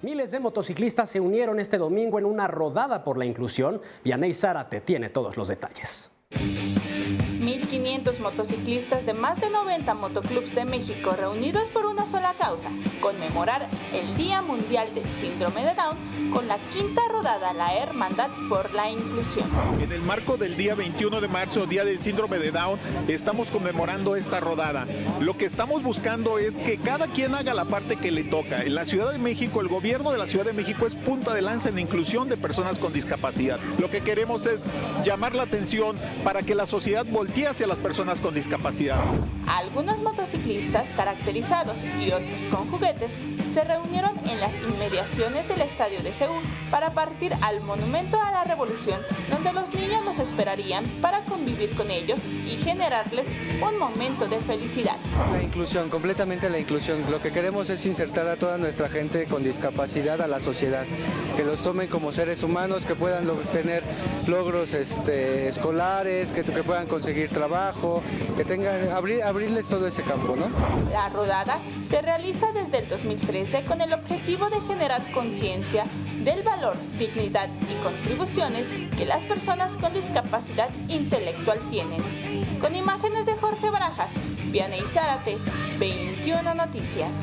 Miles de motociclistas se unieron este domingo en una rodada por la inclusión. Vianey Zárate tiene todos los detalles. 1.500 motociclistas de más de 90 motoclubs de México reunidos por una sola causa, conmemorar el Día Mundial del Síndrome de Down con la quinta rodada La Hermandad por la Inclusión. En el marco del día 21 de marzo, Día del Síndrome de Down, estamos conmemorando esta rodada. Lo que estamos buscando es que cada quien haga la parte que le toca. En la Ciudad de México, el gobierno de la Ciudad de México es punta de lanza en la inclusión de personas con discapacidad. Lo que queremos es llamar la atención para que la sociedad voltee hacia las personas con discapacidad. Algunos motociclistas caracterizados y otros con juguetes se reunieron en las inmediaciones del estadio de Seúl para partir al Monumento a la Revolución, donde los niños los esperarían para convivir con ellos y generarles un momento de felicidad. La inclusión, completamente la inclusión. Lo que queremos es insertar a toda nuestra gente con discapacidad a la sociedad, que los tomen como seres humanos, que puedan tener logros escolares, que puedan conseguir trabajo, que tengan, abrirles todo ese campo, ¿no? La rodada se realiza desde el 2013 con el objetivo de generar conciencia del valor, dignidad y contribuciones que las personas con discapacidad intelectual tienen. Con imágenes de Jorge Barajas, Vianey Zárate, 21 Noticias.